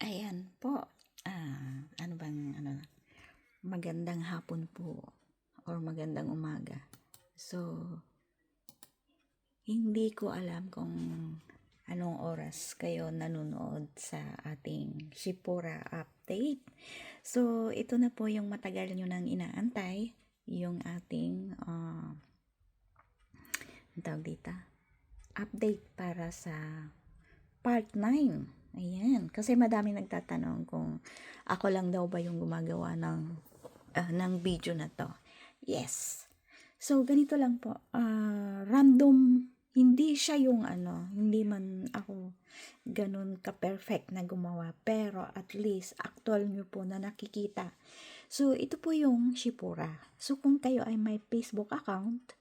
Ayan po. Magandang hapon po or magandang umaga. So, hindi ko alam kung anong oras kayo nanonood sa ating Shipura update. So, ito na po yung matagal nyo nang inaantay, yung ating update para sa part 9. Ayan, kasi madami nagtatanong kung ako lang daw ba yung gumagawa ng video na to. Yes. So, ganito lang po. Random, hindi siya yung hindi man ako ganun ka-perfect na gumawa. Pero at least, actual nyo po na nakikita. So, ito po yung Shipura. So, kung kayo ay may Facebook account,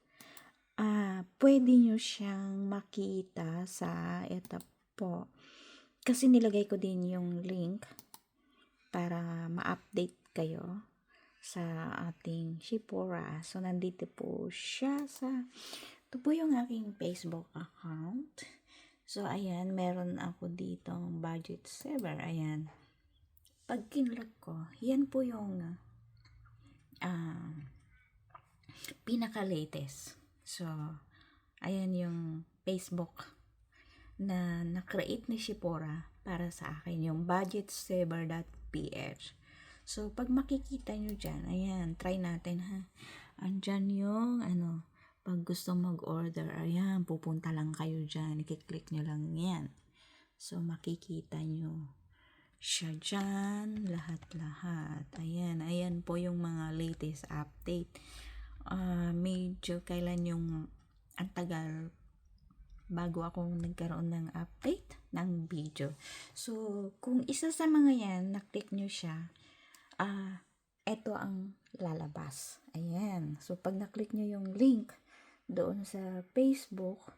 pwede nyo siyang makita sa ito po. Kasi nilagay ko din yung link para ma-update kayo sa ating Shipura. So, nandito po siya ito po yung aking Facebook account. So, ayan, meron ako ditong budget saver. Ayan. Pag kinlock ko, yan po yung pinaka-latest. So, ayan yung Facebook na na-create ni Shipura para sa akin, yung budgetsaver.ph. So, pag makikita nyo dyan, ayan, try natin ha. Andyan yung, pag gusto mag-order, ayan, pupunta lang kayo dyan, i-click nyo lang yan. So, makikita nyo siya dyan, lahat-lahat. Ayan po yung mga latest update. Medyo kailan yung ang tagal bago akong nagkaroon ng update ng video. So, kung isa sa mga yan, naklik nyo siya, eto ang lalabas. Ayan. So, pag naklik nyo yung link doon sa Facebook,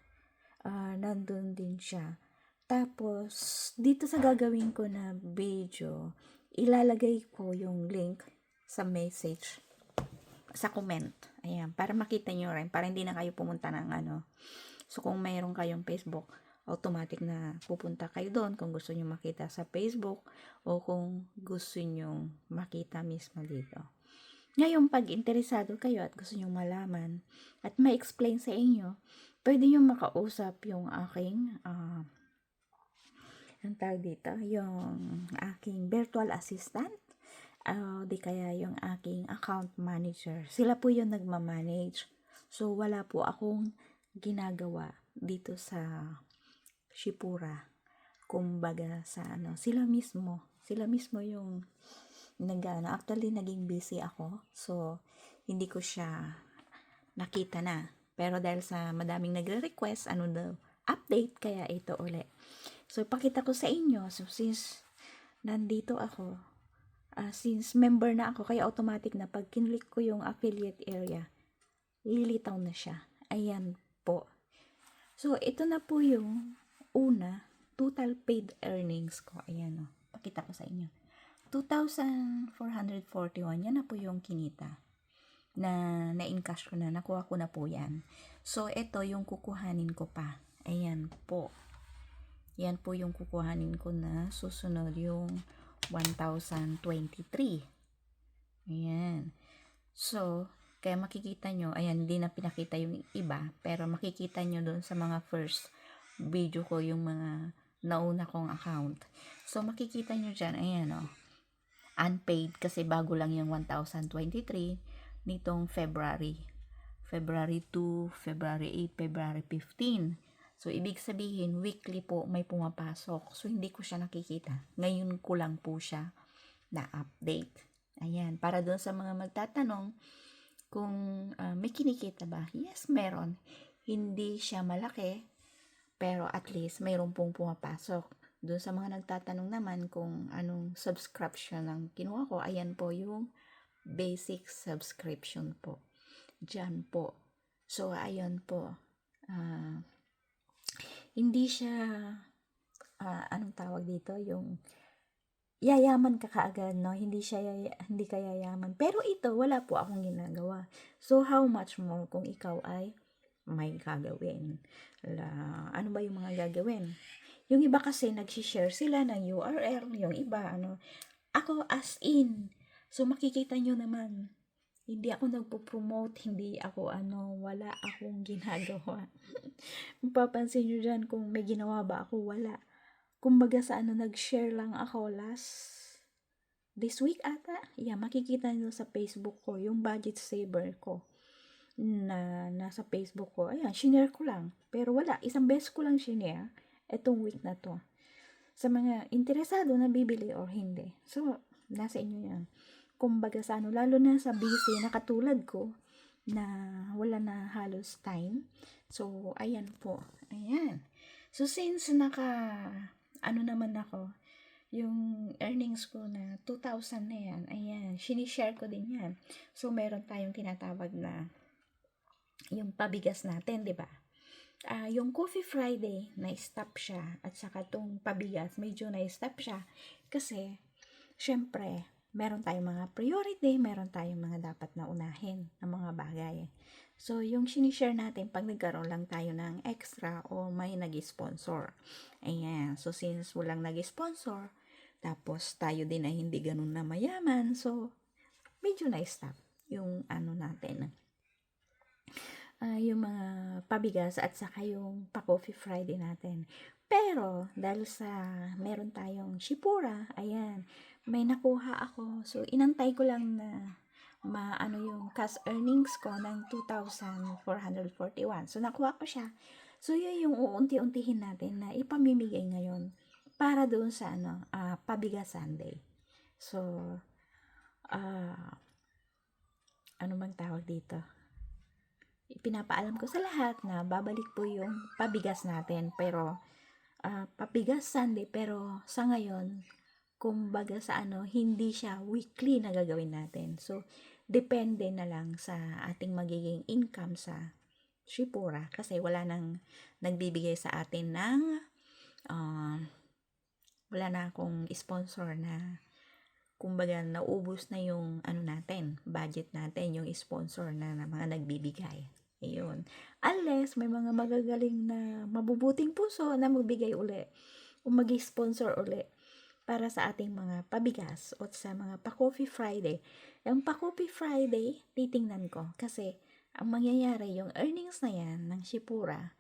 nandun din siya. Tapos, dito sa gagawin ko na video, ilalagay ko yung link sa message, sa comment. Ayan. Para makita nyo rin, para hindi na kayo pumunta ng So, kung mayroon kayong Facebook, automatic na pupunta kayo doon kung gusto nyo makita sa Facebook o kung gusto nyo makita mismo dito. Ngayon, pag interesado kayo at gusto nyo malaman at ma-explain sa inyo, pwede nyo makausap yung aking yung aking virtual assistant, di kaya yung aking account manager. Sila po yung nagmamanage. So, wala po akong ginagawa dito sa Shipura. Kumbaga sa sila mismo yung actually naging busy ako. So, hindi ko siya nakita na. Pero dahil sa madaming nagre-request, daw, update, kaya ito uli. So, pakita ko sa inyo. So, since nandito ako, since member na ako, kaya automatic na pag kinlik ko yung affiliate area, lilitaw na siya. Ayan po. So, ito na po yung total paid earnings ko. Ayan o. Pakita ko sa inyo. 2,441. Yan na po yung kinita na na-encash ko na. Nakuha ko na po yan. So, ito yung kukuhanin ko pa. Ayan po. Yan po yung kukuhanin ko na susunod yung 1,023. Ayan. So, kaya makikita nyo, ayan, hindi na pinakita yung iba, pero makikita nyo doon sa mga first video ko, yung mga nauna kong account. So, makikita nyo dyan, ayan unpaid, kasi bago lang yung 1,023 nitong February 2, February 8, February 15. So, ibig sabihin, weekly po may pumapasok. So, hindi ko siya nakikita. Ngayon ko lang po siya na-update. Ayan, para doon sa mga magtatanong, kung may kinikita ba? Yes, meron. Hindi siya malaki, pero at least mayroon pong pumapasok. Doon sa mga nagtatanong naman kung anong subscription ang kinuha ko, ayan po yung basic subscription po. Diyan po. So, ayan po. Hindi siya, anong tawag dito? Yung yayaman ka kaagad, no? Hindi ka yayaman. Pero ito, wala po akong ginagawa. So, how much more kung ikaw ay may gagawin? Ano ba yung mga gagawin? Yung iba kasi nag-share sila ng URL, yung iba ako as in. So makikita nyo naman, hindi ako nagpo-promote, hindi ako wala akong ginagawa. Mapapansin nyo dyan kung may ginawa ba ako, wala. Kumbaga sa nag-share lang ako this week ata. Yeah, makikita nyo sa Facebook ko, yung budget saver ko na nasa Facebook ko. Ayan, shinare ko lang. Pero wala, isang beses ko lang shinare etong week na to. Sa mga interesado na bibili or hindi. So, nasa inyo yan. Kumbaga sa lalo na sa busy na katulad ko, na wala na halos time. So, ayan po. Ayan. So, since naman ako, yung earnings ko na 2,000 na yan, ayan, sinishare ko din yan. So, meron tayong tinatawag na yung pabigas natin, di ba? Yung Coffee Friday, na-stop siya. At saka tong pabigas, medyo na-stop siya. Kasi, syempre, meron tayong mga priority, meron tayong mga dapat na unahin ng mga bagay. So, yung sinishare natin, pag nagkaroon lang tayo ng extra o may nag-sponsor. Ayan. So, since walang nag-sponsor, tapos tayo din ay hindi ganun na mayaman, so, medyo na-stop yung natin. Yung mga pabigas at saka yung pa-Coffee Friday natin. Pero, dahil sa meron tayong Shipura, ayan, may nakuha ako. So, inantay ko lang na yung cash earnings ko ng 2,441. So, nakuha ko siya. So, yun yung uunti-untihin natin na ipamimigay ngayon para doon sa Pabigas Sunday. So, ano bang tawag dito? Ipinapaalam ko sa lahat na babalik po yung pabigas natin. Pero, pabigas Sunday, pero sa ngayon, kumbaga sa hindi siya weekly na gagawin natin. So, depende na lang sa ating magiging income sa Shipura. Kasi wala nang nagbibigay sa atin ng, wala na akong sponsor na kumbaga naubos na yung natin, budget natin, yung sponsor na mga nagbibigay. Ayun. Unless may mga magagaling na mabubuting puso na magbigay uli o mag-sponsor uli para sa ating mga pabigas o sa mga pa-Coffee Friday. Yung pa-Coffee Friday, titingnan ko kasi ang mangyayari, yung earnings na yan ng Shipura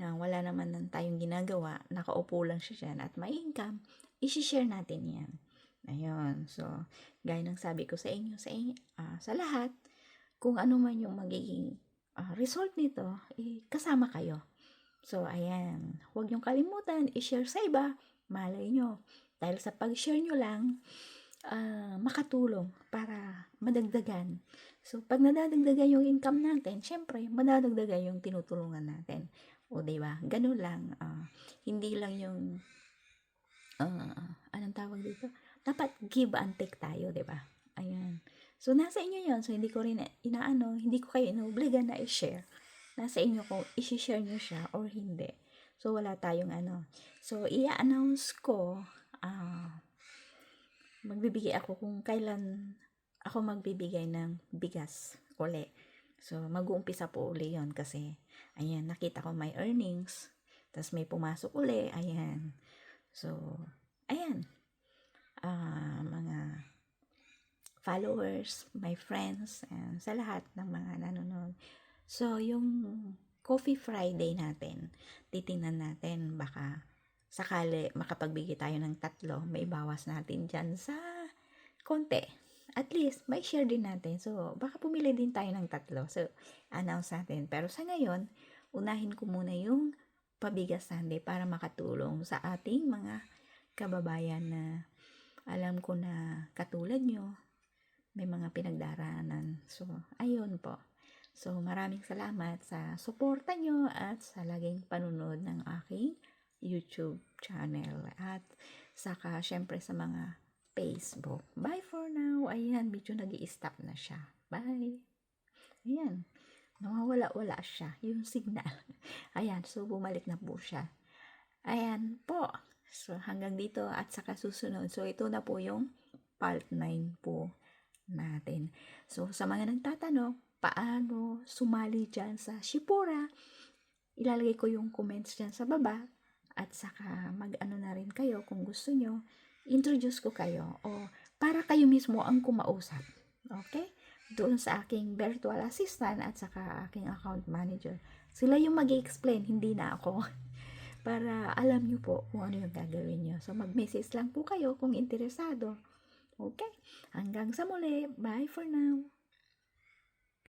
na wala naman tayong ginagawa, nakaupo lang siya dyan at may income, isi-share natin yan. Ayun. So, gaya ng sabi ko sa inyo, sa lahat, kung ano man yung magiging result nito, kasama kayo. So, ayan. Huwag niyong kalimutan, i-share sa iba. Malay nyo. Dahil sa pag-share nyo lang, makatulong para madagdagan. So, pag nadadagdagan yung income natin, syempre, madadagdagan yung tinutulungan natin. O, diba? Ganun lang. Hindi lang yung, anong tawag dito? Dapat give and take tayo, diba? Ayan. So, nasa inyo yon. So, hindi ko rin hindi ko kayo inuobliga na i-share. Nasa inyo kung i-share nyo siya or hindi. So, wala tayong So, i-announce ko, magbibigay ako kung kailan ako magbibigay ng bigas uli. So, mag-uumpisa po uli yon kasi, ayan, nakita ko may earnings, tapos may pumasok uli, ayan. So, ayan, mga followers, my friends, and sa lahat ng mga nanonood. So, yung Coffee Friday natin, titingnan natin baka sakali makapagbigay tayo ng 3, may bawas natin dyan sa konti. At least, may share din natin. So, baka pumili din tayo ng 3. So, announce natin. Pero sa ngayon, unahin ko muna yung Pabigas Sunday para makatulong sa ating mga kababayan na alam ko na katulad nyo, may mga pinagdaraanan. So, ayun po. So, maraming salamat sa suporta nyo at sa laging panunod ng aking YouTube channel. At saka, syempre sa mga Facebook. Bye for now. Ayan, medyo nag-i-stop na siya. Bye. Ayan. Nawawala-wala siya. Yung signal. Ayan, so bumalik na po siya. Ayan po. So, hanggang dito at saka susunod. So, ito na po yung part 9 po natin. So, sa mga nagtatanong, paano sumali dyan sa Shipura, ilalagay ko yung comments dyan sa baba At saka mag-ano na rin kayo kung gusto nyo, introduce ko kayo o para kayo mismo ang kumausap. Okay? Doon sa aking virtual assistant at saka aking account manager. Sila yung mag-explain, hindi na ako. Para alam nyo po kung ano yung gagawin nyo. So, mag-message lang po kayo kung interesado. Okay? Hanggang sa muli. Bye for now.